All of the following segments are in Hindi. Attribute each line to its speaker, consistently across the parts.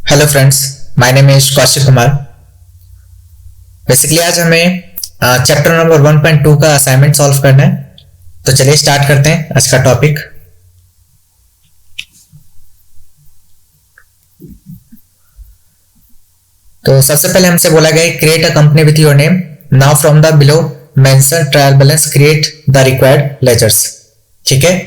Speaker 1: Hello friends, my name is Kaushik Kumar. Basically आज हमें चैप्टर नंबर 1.2 का असाइनमेंट सॉल्व करना है। तो चलिए स्टार्ट करते हैं आज का टॉपिक। तो सबसे पहले हमसे बोला गया है create a company with your name. Now from the below mention trial balance create the required ledgers. ठीक है,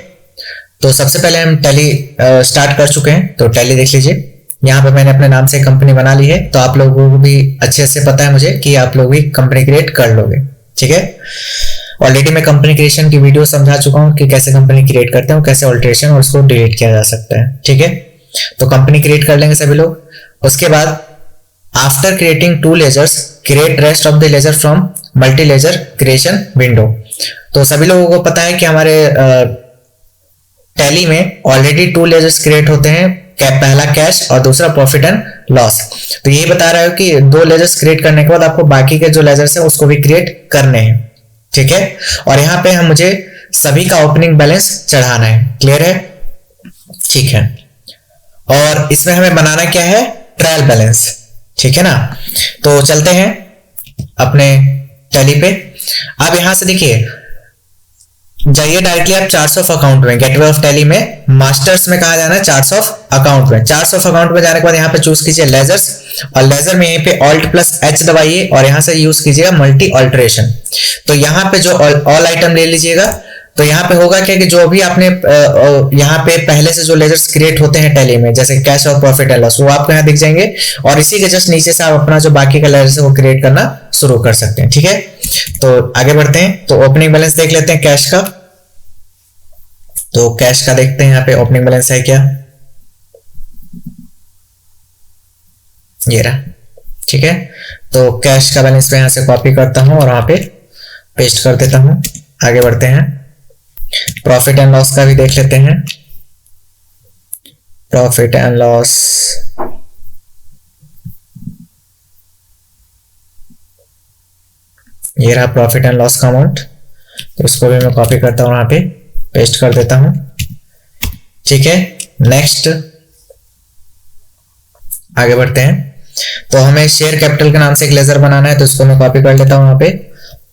Speaker 1: तो सबसे पहले हम टैली स्टार्ट कर चुके हैं। तो टैली देख लीजिए, यहाँ पे मैंने अपने नाम से कंपनी बना ली है। तो आप लोगों को भी अच्छे से पता है मुझे कि आप लोग भी कंपनी क्रिएट कर लोगे। ठीक है, ऑलरेडी मैं कंपनी क्रिएशन की वीडियो समझा चुका हूँ कि कैसे कंपनी क्रिएट करते हैं, कैसे ऑल्टरेशन और उसको डिलीट किया जा सकता है। ठीक है, तो कंपनी क्रिएट कर लेंगे सभी लोग। उसके बाद after creating two ledgers create rest of the ledger from multi ledger creation window. तो सभी लोगों को पता है कि हमारे टैली में ऑलरेडी टू लेजर्स क्रिएट होते हैं, पहला कैश और दूसरा प्रॉफिट एंड लॉस। तो यही बता रहा है कि दो लेजर्स क्रिएट करने के बाद आपको बाकी के जो लेजर्स है उसको भी क्रिएट करने हैं। ठीक है, और यहाँ पे मुझे सभी का ओपनिंग बैलेंस चढ़ाना है। क्लियर है? ठीक है, और इसमें हमें बनाना क्या है? Trial balance. ठीक है ना, तो चलते हैं अपने टैली पे। अब यहां से देखिए, जाइए डायरेक्टली आप चार्ट्स ऑफ अकाउंट में, गेटवे ऑफ टैली में मास्टर्स में कहा जाना है चार्ट्स ऑफ अकाउंट में। चार्ट्स ऑफ अकाउंट में जाने के बाद यहाँ पे चूज कीजिए लेजर्स, और लेजर में यहीं पे ऑल्ट प्लस एच दबाइए और यहाँ से यूज कीजिएगा मल्टी ऑल्टरेशन। तो यहाँ पे जो ऑल आइटम ले लीजिएगा। तो यहाँ पे होगा क्या कि जो भी आपने यहाँ पे पहले से जो लेजर्स क्रिएट होते हैं टैली में, जैसे कैश और प्रॉफिट एंड लॉस, वो आपको यहाँ दिख जाएंगे। और इसी के जस्ट नीचे से आप अपना जो बाकी का लेजर्स है वो क्रिएट करना शुरू कर सकते हैं। ठीक है, तो आगे बढ़ते हैं। तो ओपनिंग बैलेंस देख लेते हैं कैश का। तो कैश का देखते हैं यहाँ पे ओपनिंग बैलेंस है क्या, ये रहा। ठीक है, तो कैश का बैलेंस मैं यहाँ से कॉपी करता हूं और वहां पे पेस्ट कर देता हूं। आगे बढ़ते हैं, प्रॉफिट एंड लॉस का भी देख लेते हैं। प्रॉफिट एंड लॉस, ये रहा प्रॉफिट एंड लॉस का अमाउंट। तो इसको भी मैं कॉपी करता हूं, वहां पे पेस्ट कर देता हूं। ठीक है, नेक्स्ट आगे बढ़ते हैं। तो हमें शेयर कैपिटल के नाम से एक लेजर बनाना है, तो इसको मैं कॉपी कर लेता हूं, वहां पे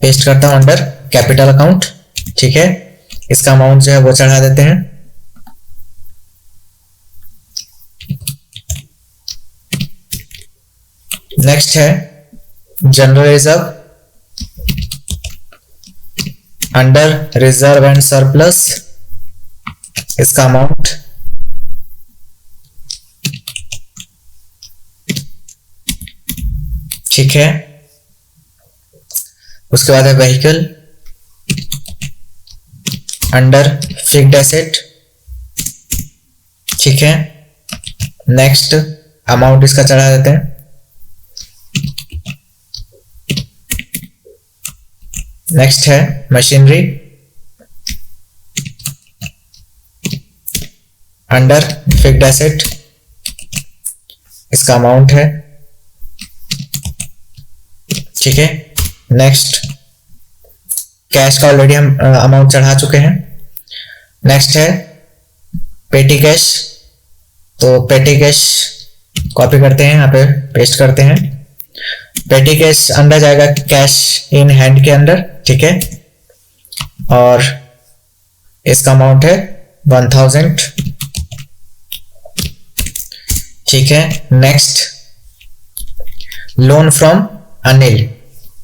Speaker 1: पेस्ट करता हूं अंडर कैपिटल अकाउंट। ठीक है, इसका अमाउंट जो है वो चढ़ा देते हैं। नेक्स्ट है general reserve, under reserve and surplus, इसका अमाउंट ठीक है। उसके बाद है व्हीकल, अंडर फिक्स्ड एसेट। ठीक है, नेक्स्ट अमाउंट इसका चढ़ा देते हैं। नेक्स्ट है मशीनरी, अंडर फिक्स्ड एसेट, इसका अमाउंट है। ठीक है, नेक्स्ट कैश का ऑलरेडी हम अमाउंट चढ़ा चुके हैं। नेक्स्ट है पेटी कैश, तो पेटी कैश कॉपी करते हैं, यहाँ पे पेस्ट करते हैं। पेटी कैश अंदर जाएगा कैश इन हैंड के अंदर। ठीक है, और इसका अमाउंट है 1000। ठीक है, नेक्स्ट लोन फ्रॉम अनिल,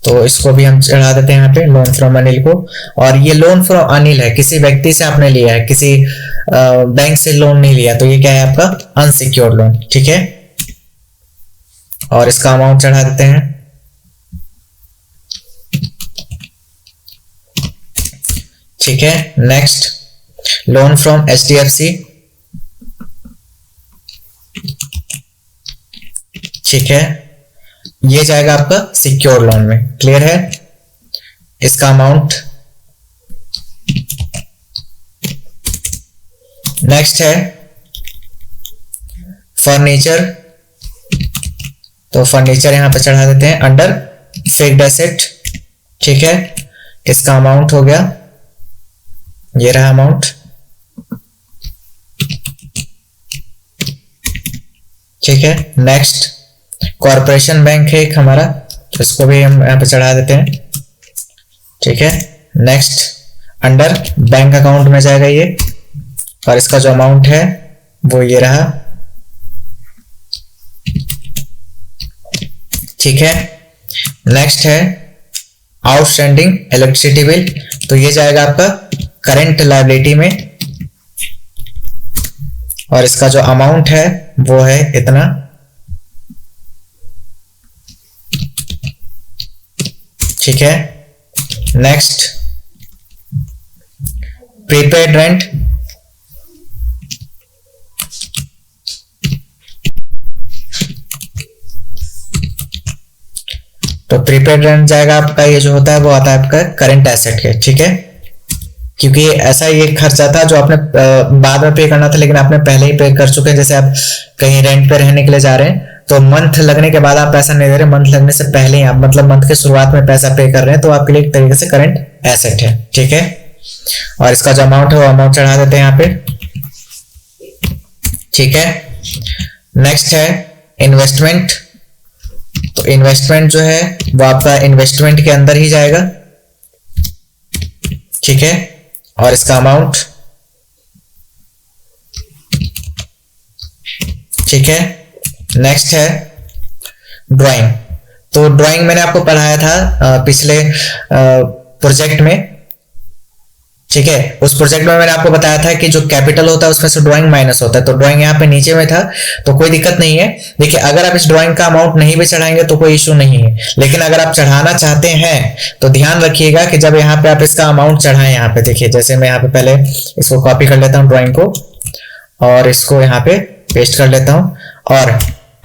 Speaker 1: तो इसको भी हम चढ़ा देते हैं यहाँ पे, लोन फ्रॉम अनिल को। और ये लोन फ्रॉम अनिल है, किसी व्यक्ति से आपने लिया है, किसी बैंक से लोन नहीं लिया, तो ये क्या है आपका अनसिक्योर्ड लोन। ठीक है, और इसका अमाउंट चढ़ा देते हैं। ठीक है, नेक्स्ट लोन फ्रॉम एचडीएफसी। ठीक है, ये जाएगा आपका सिक्योर लोन में। क्लियर है? इसका अमाउंट नेक्स्ट है फर्नीचर, तो फर्नीचर यहां पे चढ़ा देते हैं अंडर फिक्स्ड एसेट। ठीक है, इसका अमाउंट हो गया, ये रहा अमाउंट। ठीक है। नेक्स्ट कॉरपोरेशन बैंक है एक हमारा, इसको भी हम यहाँ पे चढ़ा देते हैं, ठीक है। नेक्स्ट अंडर बैंक अकाउंट में जाएगा ये, और इसका जो अमाउंट है वो ये रहा, ठीक है। नेक्स्ट है आउटस्टैंडिंग इलेक्ट्रिसिटी बिल, तो ये जाएगा आपका करंट लायबिलिटी में, और इसका जो अमाउंट है वो है इतना, ठीक है। नेक्स्ट प्रीपेड रेंट, तो प्रीपेड रेंट जाएगा आपका, ये जो होता है वो आता है आपका करंट एसेट के, ठीक है। क्योंकि ऐसा ये खर्चा था जो आपने बाद में पे करना था, लेकिन आपने पहले ही पे कर चुके हैं। जैसे आप कहीं रेंट पे रहने के लिए जा रहे हैं, तो मंथ लगने के बाद आप पैसा नहीं दे रहे, मंथ लगने से पहले ही आप, मतलब मंथ के शुरुआत में पैसा पे कर रहे हैं, तो आपके लिए एक तरीके से करंट एसेट है, ठीक है। और इसका जो अमाउंट है वो अमाउंट चढ़ा देते हैं यहाँ पे, ठीक है। नेक्स्ट है इन्वेस्टमेंट, तो इन्वेस्टमेंट जो है वो आपका इन्वेस्टमेंट के अंदर ही जाएगा, ठीक है। और इसका अमाउंट, ठीक है। नेक्स्ट है ड्राइंग, तो ड्राइंग मैंने आपको पढ़ाया था पिछले प्रोजेक्ट में, ठीक है। उस प्रोजेक्ट में मैंने आपको बताया था कि जो कैपिटल होता है उसमें से ड्राइंग माइनस होता है, तो ड्राइंग यहाँ पे नीचे में था, तो कोई दिक्कत नहीं है। देखिए अगर आप इस ड्राइंग का अमाउंट नहीं भी चढ़ाएंगे तो कोई इशू नहीं है, लेकिन अगर आप चढ़ाना चाहते हैं तो ध्यान रखिएगा कि जब यहाँ पे आप इसका अमाउंट चढ़ाएं, यहाँ पे देखिए, जैसे मैं यहाँ पे पहले इसको कॉपी कर लेता हूँ ड्राइंग को, और इसको यहाँ पे पेस्ट कर लेता हूँ, और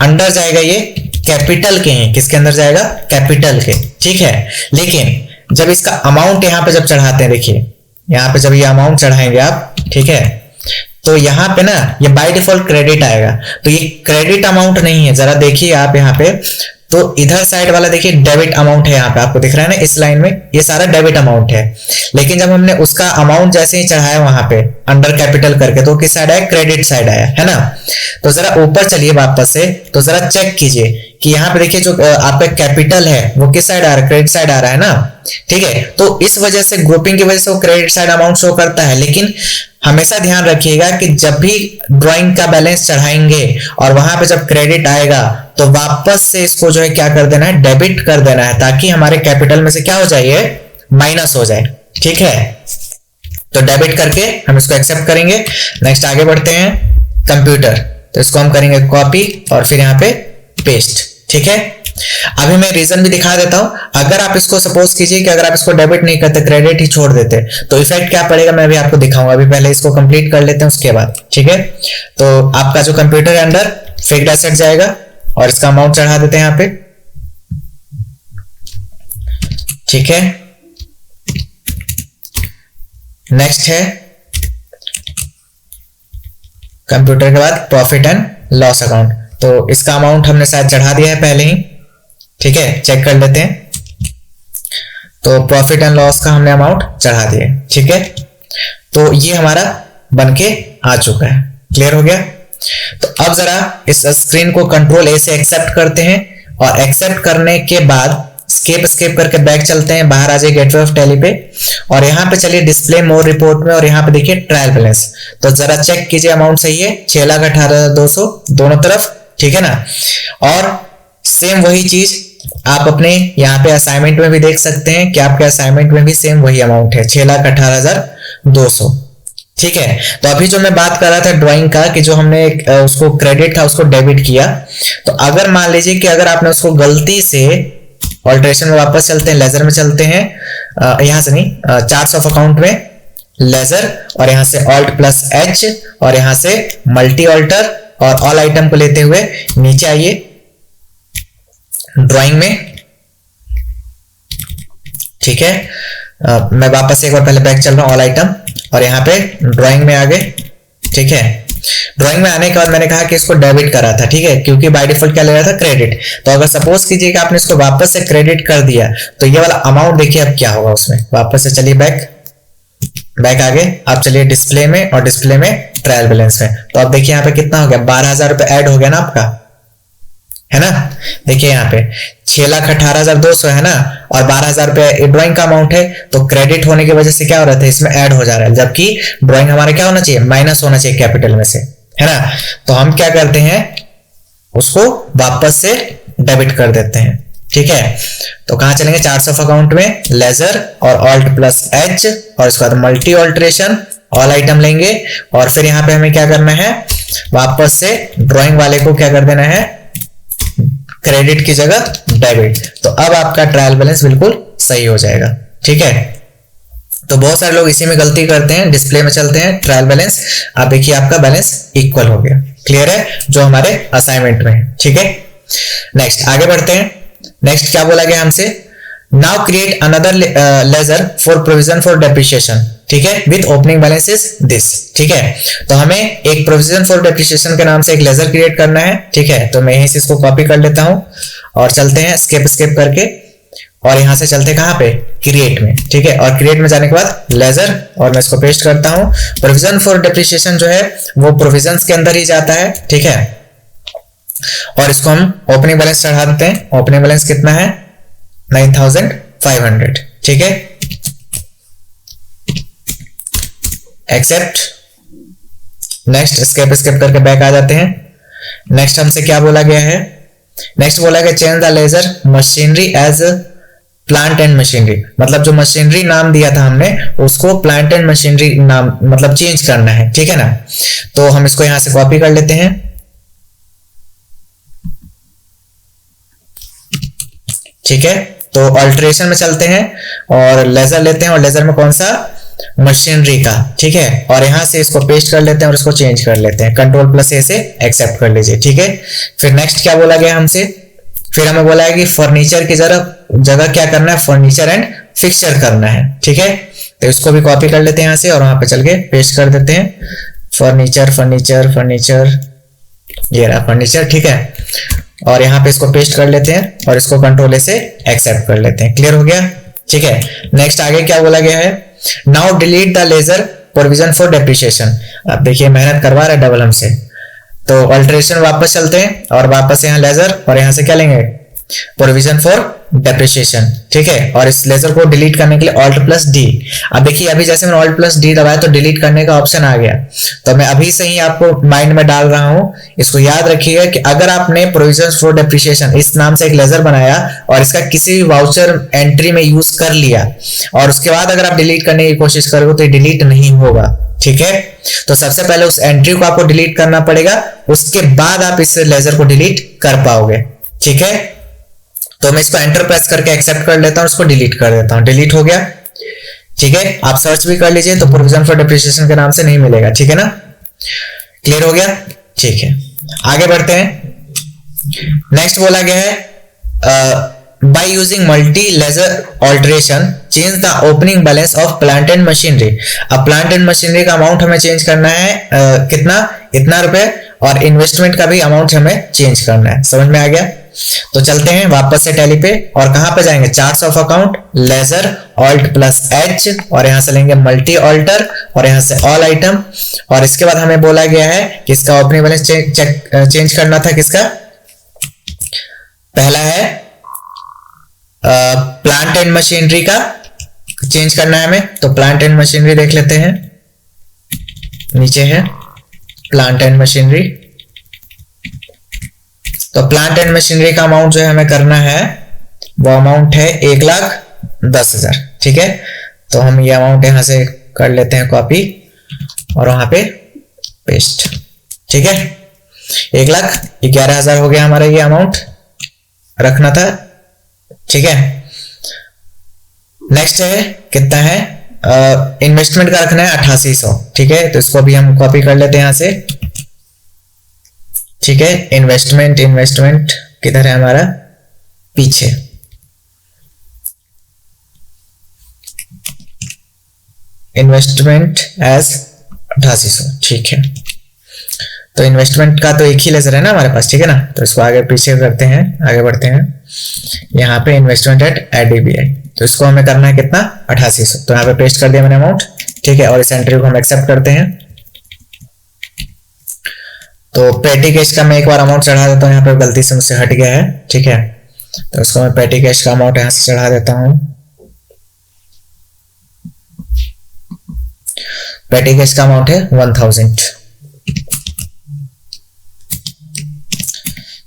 Speaker 1: अंडर जाएगा ये कैपिटल के हैं, किसके अंदर जाएगा, कैपिटल के, ठीक है। लेकिन जब इसका अमाउंट यहाँ पे जब चढ़ाते हैं, देखिए यहाँ पे जब ये अमाउंट चढ़ाएंगे आप, ठीक है, तो यहाँ पे ना ये बाय डिफॉल्ट क्रेडिट आएगा, तो ये क्रेडिट अमाउंट नहीं है। जरा देखिए आप यहाँ पे, तो इधर साइड वाला देखिए डेबिट अमाउंट है, यहाँ पे आपको दिख रहा है ना इस लाइन में, ये सारा डेबिट अमाउंट है। लेकिन जब हमने उसका अमाउंट जैसे ही चढ़ाया वहां पे अंडर कैपिटल करके, तो किस साइड आया, क्रेडिट साइड आया, है ना। तो जरा ऊपर चलिए वापस से, तो जरा चेक कीजिए कि यहाँ पे देखिए जो आपका कैपिटल है वो किस साइड आ रहा है, क्रेडिट साइड आ रहा है ना, ठीक है। तो इस वजह से ग्रुपिंग की वजह से वो क्रेडिट साइड अमाउंट शो करता है। लेकिन हमेशा ध्यान रखिएगा कि जब भी ड्राइंग का बैलेंस चढ़ाएंगे और वहां पे जब क्रेडिट आएगा, तो वापस से इसको जो है क्या कर देना है, डेबिट कर देना है, ताकि हमारे कैपिटल में से क्या हो जाए, माइनस हो जाए, ठीक है। तो डेबिट करके हम इसको एक्सेप्ट करेंगे। नेक्स्ट आगे बढ़ते हैं, कंप्यूटर, तो इसको हम करेंगे कॉपी और फिर यहाँ पे पेस्ट, ठीक है। अभी मैं रीजन भी दिखा देता हूं। अगर आप इसको सपोज कीजिए कि अगर आप इसको डेबिट नहीं करते, क्रेडिट ही छोड़ देते, तो इफेक्ट क्या पड़ेगा मैं भी आपको दिखाऊंगा। अभी पहले इसको कंप्लीट कर लेते हैं उसके बाद, ठीक है। तो आपका जो कंप्यूटर है अंडर फिक्स्ड एसेट जाएगा, और इसका अमाउंट चढ़ा देते हैं यहाँ पे, ठीक है। नेक्स्ट है कंप्यूटर के बाद प्रॉफिट एंड लॉस अकाउंट, तो इसका अमाउंट हमने शायद चढ़ा दिया है पहले ही, ठीक है, चेक कर लेते हैं। तो प्रॉफिट एंड लॉस का हमने अमाउंट चढ़ा दिया, ठीक है। तो ये हमारा बनके आ चुका है, क्लियर हो गया। तो अब जरा इस स्क्रीन को कंट्रोल ए से एक्सेप्ट करते हैं, और एक्सेप्ट करने के बाद स्केप करके बैक चलते हैं, बाहर आ जाए गेटवे ऑफ टैली पे, और यहाँ पे चलिए डिस्प्ले मोर रिपोर्ट में, और यहाँ पे देखिए ट्रायल बैलेंस। तो जरा चेक कीजिए अमाउंट सही है, 6,18,200 दोनों तरफ, ठीक है ना। और सेम वही चीज आप अपने यहाँ पे असाइनमेंट में भी देख सकते हैं कि आपके असाइनमेंट में भी सेम वही अमाउंट है, 6,18,200, ठीक है। तो अभी जो मैं बात कर रहा था ड्राइंग का, कि जो हमने उसको क्रेडिट था उसको डेबिट किया, तो अगर मान लीजिए कि अगर आपने उसको गलती से, ऑल्टरेशन में वापस चलते हैं, लेजर में चलते हैं, यहां से नहीं, चार्ट्स ऑफ अकाउंट में लेजर, और यहां से ऑल्ट प्लस एच, और यहां से मल्टी ऑल्टर, और ऑल आइटम को लेते हुए नीचे आइए ड्राइंग में, ठीक है। मैं वापस एक बार पहले बैक चल रहा हूं, ऑल आइटम, और यहाँ पे ड्राइंग में आ गए, ठीक है। ड्राइंग में आने के बाद मैंने कहा कि इसको डेबिट करा था, ठीक है, क्योंकि बाय डिफॉल्ट क्या ले रहा था, क्रेडिट। तो अगर सपोज कीजिए कि आपने इसको वापस से क्रेडिट कर दिया, तो ये वाला अमाउंट देखिए अब क्या होगा उसमें। वापस से चलिए बैक आगे, आप चलिए डिस्प्ले में, और डिस्प्ले में ट्रायल बैलेंस में, तो अब देखिए यहाँ पे कितना हो गया, 12,000 रुपए ऐड हो गया ना आपका, है ना। देखिए यहाँ पे 6,18,200 है ना, और 12,000 रुपये ड्राइंग का अमाउंट है, तो क्रेडिट होने की वजह से क्या हो रहा था, इसमें ऐड हो जा रहा है, जबकि ड्राइंग हमारा क्या होना चाहिए, माइनस होना चाहिए कैपिटल में से, है ना। तो हम क्या करते हैं, उसको वापस से डेबिट कर देते हैं, ठीक है। तो कहां चलेंगे, चार्ट्स ऑफ अकाउंट में लेजर और ऑल्ट प्लस एच, और इसके बाद मल्टी ऑल्ट्रेशन, ऑल आइटम लेंगे, और फिर यहां पे हमें क्या करना है, वापस से ड्राइंग वाले को क्या कर देना है, क्रेडिट की जगह डेबिट। तो अब आपका ट्रायल बैलेंस बिल्कुल सही हो जाएगा, ठीक है। तो बहुत सारे लोग इसी में गलती करते हैं, डिस्प्ले में चलते हैं ट्रायल बैलेंस, आप देखिए आपका बैलेंस इक्वल हो गया, क्लियर है, जो हमारे असाइनमेंट में है, ठीक है। नेक्स्ट आगे बढ़ते हैं। नेक्स्ट क्या बोला गया हमसे, now create another ledger for provision for depreciation, ठीक है, with opening balance is this, ठीक है। तो हमें एक प्रोविजन फॉर डेप्रिसिएशन के नाम से एक लेजर क्रिएट करना है, ठीक है। तो मैं यहीं से इसको कॉपी कर लेता हूं और चलते हैं स्केप करके, और यहां से चलते कहां पे, क्रिएट में, ठीक है। और क्रिएट में जाने के बाद लेजर, और मैं इसको पेस्ट करता हूं। प्रोविजन फॉर डेप्रिसिएशन जो है वो प्रोविजंस के अंदर ही जाता है, ठीक है। और इसको हम ओपनिंग बैलेंस चढ़ा देते हैं। ओपनिंग बैलेंस कितना है, 9,500, ठीक है। एक्सेप्ट, नेक्स्ट स्केप करके बैक आ जाते हैं। नेक्स्ट हमसे क्या बोला गया है, नेक्स्ट बोला गया change the ledger machinery as plant and machinery, मतलब जो मशीनरी नाम दिया था हमने उसको प्लांट एंड मशीनरी नाम मतलब चेंज करना है, ठीक है ना। तो हम इसको यहां से कॉपी कर लेते हैं, ठीक है। तो अल्टरेशन में चलते हैं और लेजर लेते हैं, और लेजर में कौन सा, मशीनरी का, ठीक है। और यहां से इसको पेस्ट कर लेते हैं और इसको चेंज कर लेते हैं, कंट्रोल प्लस ए से एक्सेप्ट कर लीजिए, ठीक है। फिर नेक्स्ट क्या बोला गया हमसे, फिर हमें बोला है कि फर्नीचर की जगह क्या करना है, फर्नीचर एंड फिक्सचर करना है, ठीक है। तो इसको भी कॉपी कर लेते हैं यहां से और वहां पे चल के पेस्ट कर देते हैं, फर्नीचर, ये रहा फर्नीचर, ठीक है। और यहाँ पे इसको पेस्ट कर लेते हैं और इसको कंट्रोल ए से एक्सेप्ट कर लेते हैं, क्लियर हो गया, ठीक है। नेक्स्ट आगे क्या बोला गया है, now delete the ledger provision for depreciation. अब देखिए मेहनत करवा रहा है डबल हमसे, तो अल्टरेशन वापस चलते हैं और वापस यहाँ लेजर, और यहाँ से क्या लेंगे, प्रोविजन फॉर डेप्रिसिएशन, ठीक है। और इस लेजर को डिलीट करने के लिए ऑल्ट प्लस डी। अब देखिए अभी जैसे मैंने ऑल्ट प्लस डी दबाया तो डिलीट करने का ऑप्शन आ गया, तो मैं अभी से ही आपको माइंड में डाल रहा हूं, इसको याद रखिएगा कि अगर आपने प्रोविजन फॉर डेप्रिसिएशन इस नाम से एक लेजर बनाया और इसका किसी भी वाउचर एंट्री में यूज कर लिया और उसके बाद अगर आप डिलीट करने की कोशिश करोगे तो ये डिलीट नहीं होगा, ठीक है। तो सबसे पहले उस एंट्री को आपको डिलीट करना पड़ेगा, उसके बाद आप इस लेजर को डिलीट कर पाओगे, ठीक है। तो मैं इसको एंटर प्रेस करके एक्सेप्ट कर लेता हूं, इसको डिलीट कर देता हूं, डिलीट हो गया, ठीक है। आप सर्च भी कर लीजिए तो प्रोविजन फॉर डेप्रिसिएशन के नाम से नहीं मिलेगा, ठीक है ना, क्लियर हो गया, ठीक है। आगे बढ़ते हैं। नेक्स्ट बोला गया है by using multi ledger alteration change the opening balance of plant and machinery. अब प्लांट एंड मशीनरी का अमाउंट हमें चेंज करना है, कितना, इतना रुपए, और इन्वेस्टमेंट का भी अमाउंट हमें चेंज करना है, समझ में आ गया। तो चलते हैं वापस से टैली पे, और कहां पे जाएंगे, charts of account, ledger, alt plus H, और यहां से लेंगे मल्टी ऑल्टर, और यहां से ऑल आइटम। और इसके बाद हमें बोला गया है कि इसका ओपनिंग बैलेंस चेंज करना था, किसका, पहला है प्लांट एंड मशीनरी का चेंज करना है हमें, तो प्लांट एंड मशीनरी देख लेते हैं, नीचे है प्लांट एंड मशीनरी। तो प्लांट एंड मशीनरी का अमाउंट जो है हमें करना है वो अमाउंट है 1,10,000, ठीक है। तो हम ये अमाउंट यहां से कर लेते हैं कॉपी और वहां पे पेस्ट, ठीक है। 1,11,000 हो गया हमारा, ये अमाउंट रखना था, ठीक है। नेक्स्ट है कितना है, इन्वेस्टमेंट का रखना है 8800, ठीक है। तो इसको भी हम कॉपी कर लेते हैं यहां से, ठीक है। इन्वेस्टमेंट किधर है हमारा, पीछे, इन्वेस्टमेंट एज 8800, ठीक है। तो इन्वेस्टमेंट का तो एक ही लेजर है ना हमारे पास, ठीक है ना। तो इसको आगे पीछे करते हैं, आगे बढ़ते हैं। यहाँ पे इन्वेस्टमेंट एट ADBI, तो इसको हमें करना है कितना, 8800। तो यहाँ पे पेस्ट कर दिया मैंने अमाउंट, ठीक है। और इस एंट्री को हम एक्सेप्ट करते हैं। तो पेटी कैश का मैं एक बार अमाउंट चढ़ा देता हूँ, यहाँ पे गलती से मुझसे हट गया है, ठीक है। तो उसको मैं पेटी कैश का अमाउंट यहाँ से चढ़ा देता हूँ। पेटी कैश का अमाउंट है 1000,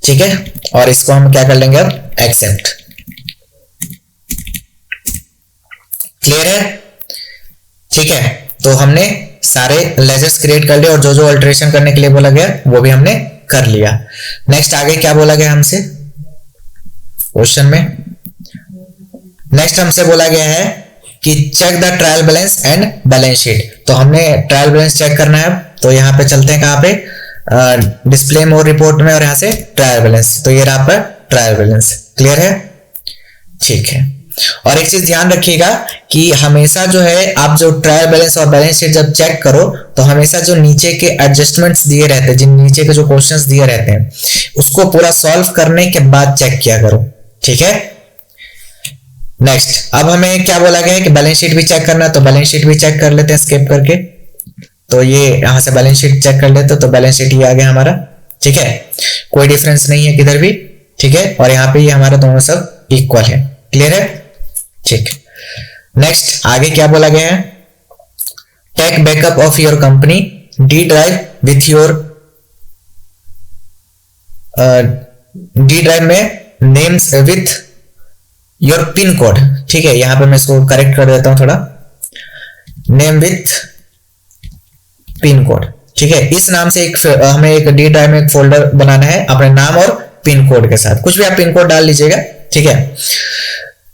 Speaker 1: ठीक है। और इसको हम क्या कर लेंगे अब, एक्सेप्ट। क्लियर है, ठीक है। तो हमने सारे लेजर्स क्रिएट कर लिए और जो जो अल्टरेशन करने के लिए बोला गया वो भी हमने कर लिया। नेक्स्ट आगे क्या बोला गया हमसे क्वेश्चन में, नेक्स्ट हमसे बोला गया है कि check the trial balance and balance sheet. तो हमने ट्रायल बैलेंस चेक करना है। तो यहाँ पे चलते हैं कहाँ पे, डिस्प्ले मोर रिपोर्ट में, और यहाँ से ट्रायल बैलेंस। तो ये रहा आपका ट्रायल बैलेंस। क्लियर है, ठीक है। और एक चीज ध्यान रखिएगा कि हमेशा जो है आप जो ट्रायल बैलेंस और बैलेंस शीट जब चेक करो तो हमेशा जो नीचे के एडजस्टमेंट्स दिए रहते हैं, जिन नीचे के जो क्वेश्चंस दिए रहते हैं, उसको पूरा सॉल्व करने के बाद चेक किया करो, ठीक है। नेक्स्ट अब हमें क्या बोला गया है कि बैलेंस शीट भी चेक करना है। तो बैलेंस शीट भी चेक कर लेते हैं स्किप करके। तो ये यहां से बैलेंस शीट चेक कर लेते हैं। तो बैलेंस शीट ये आ गया हमारा, ठीक है। कोई डिफरेंस नहीं है किधर भी, ठीक है। और यहाँ पे ये हमारा दोनों सब इक्वल है। क्लियर है, ठीक। नेक्स्ट आगे क्या बोला गया है, take backup of your company D drive with your D drive में names with your pin code, ठीक है। यहां पे मैं इसको करेक्ट कर देता हूं थोड़ा, नेम विथ पिन कोड, ठीक है। इस नाम से हमें एक डी ड्राइव में एक फोल्डर बनाना है अपने नाम और पिन कोड के साथ। कुछ भी आप पिन कोड डाल लीजिएगा, ठीक है।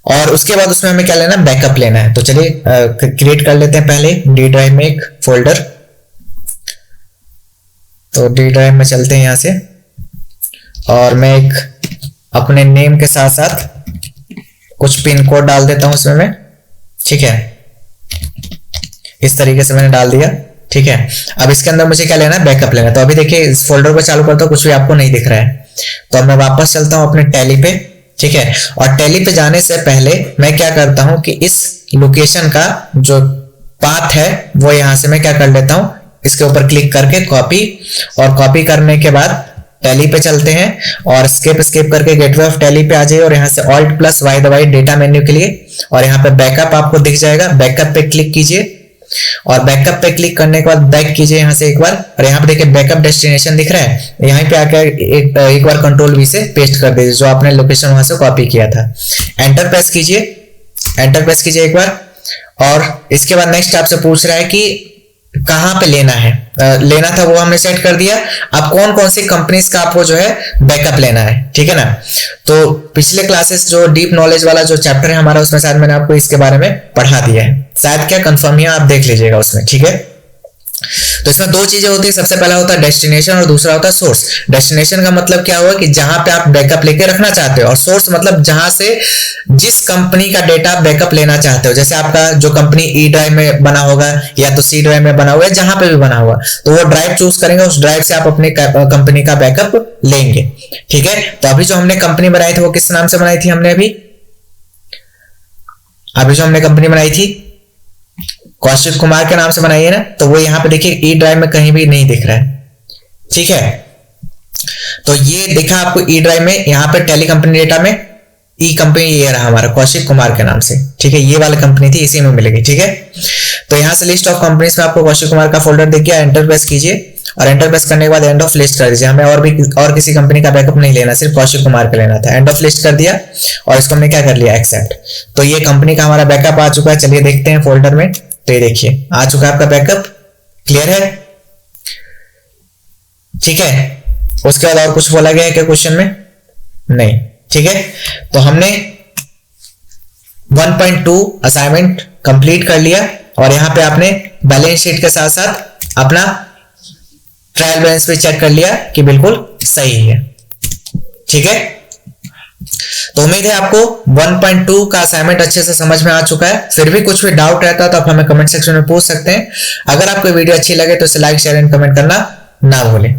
Speaker 1: और उसके बाद उसमें हमें क्या लेना है, बैकअप लेना है। तो चलिए क्रिएट कर लेते हैं पहले डी ड्राइव में एक फोल्डर। तो डी ड्राइव में चलते हैं यहां से, और मैं एक अपने नेम के साथ साथ कुछ पिन कोड डाल देता हूं उसमें मैं, ठीक है। इस तरीके से मैंने डाल दिया, ठीक है। अब इसके अंदर मुझे क्या लेना है, बैकअप लेना है। तो अभी देखिए इस फोल्डर को चालू करता हूं, कुछ भी आपको नहीं दिख रहा है। तो अब मैं वापस चलता हूं अपने टैली पे, ठीक है। और टैली पे जाने से पहले मैं क्या करता हूं कि इस लोकेशन का जो पाथ है वो यहां से मैं क्या कर लेता हूं, इसके ऊपर क्लिक करके कॉपी, और कॉपी करने के बाद टैली पे चलते हैं और स्केप करके गेटवे ऑफ टैली पे आ जाइए, और यहाँ से ऑल्ट प्लस वाई दबाइए डेटा मेन्यू के लिए, और यहाँ पे बैकअप आपको दिख जाएगा। बैकअप पे क्लिक कीजिए, और बैकअप पे क्लिक करने के बाद बैक कीजिए यहाँ से एक बार, और यहाँ पे देखिए बैकअप डेस्टिनेशन दिख रहा है। यहाँ पे आकर एक बार कंट्रोल वी से पेस्ट कर दीजिए जो आपने लोकेशन वहां से कॉपी किया था। एंटर प्रेस कीजिए, एंटर प्रेस कीजिए एक बार। और इसके बाद नेक्स्ट आपसे पूछ रहा है कि कहां पे लेना है, लेना था वो हमने सेट कर दिया। अब कौन कौन सी कंपनीज का आपको जो है बैकअप लेना है, ठीक है ना। तो पिछले क्लासेस जो डीप नॉलेज वाला जो चैप्टर है हमारा, उसमें शायद मैंने आपको इसके बारे में पढ़ा दिया है, शायद क्या कंफर्म है, आप देख लीजिएगा उसमें, ठीक है। तो इसमें दो चीजें होती है, सबसे पहला होता है डेस्टिनेशन और दूसरा होता है सोर्स। डेस्टिनेशन का मतलब क्या हुआ कि जहां पे आप बैकअप लेके रखना चाहते हो, और सोर्स मतलब जहां से जिस कंपनी का डेटा आप बैकअप लेना चाहते हो। जैसे आपका जो कंपनी ई ड्राइव में बना होगा या तो सी ड्राइव में बना हुआ है, जहां पे भी बना हुआ, तो वो ड्राइव चूज करेंगे, उस ड्राइव से आप अपनी कंपनी का बैकअप लेंगे, ठीक है। तो अभी जो हमने कंपनी बनाई थी वो किस नाम से बनाई थी हमने, अभी जो हमने कंपनी बनाई थी कौशिक कुमार के नाम से बनाई है ना। तो वो यहाँ पे देखिए ई ड्राइव में कहीं भी नहीं दिख रहा है, ठीक है। तो ये दिखा आपको ई ड्राइव में, यहाँ पे टेली कंपनी डेटा में ई कंपनी ये रहा हमारा कौशिक कुमार के नाम से, ठीक है। ये वाली कंपनी थी, इसी में मिलेगी, ठीक है। तो यहाँ से लिस्ट ऑफ कंपनीज में आपको कौशिक कुमार का फोल्डर दिख गया। एंटर प्रेस कीजिए, और एंटर प्रेस करने के बाद एंड ऑफ लिस्ट कर दीजिए। हमें और किसी कंपनी का बैकअप नहीं लेना, सिर्फ कौशिक कुमार का लेना था। एंड ऑफ लिस्ट कर दिया, और इसको हमने क्या कर लिया, एक्सेप्ट। तो ये कंपनी का हमारा बैकअप आ चुका है। चलिए देखते हैं फोल्डर में। तो ये देखिए आ चुका है आपका बैकअप। क्लियर है, ठीक है। उसके बाद और कुछ बोला गया है क्या क्वेश्चन में, नहीं, ठीक है। तो हमने 1.2 असाइनमेंट कंप्लीट कर लिया, और यहां पे आपने बैलेंस शीट के साथ साथ अपना ट्रायल बैलेंस भी चेक कर लिया कि बिल्कुल सही है, ठीक है। तो उम्मीद है आपको 1.2 का असाइनमेंट अच्छे से समझ में आ चुका है। फिर भी कुछ भी डाउट रहता है तो आप हमें कमेंट सेक्शन में पूछ सकते हैं। अगर आपको वीडियो अच्छी लगे तो इसे लाइक शेयर एंड कमेंट करना ना भूलें।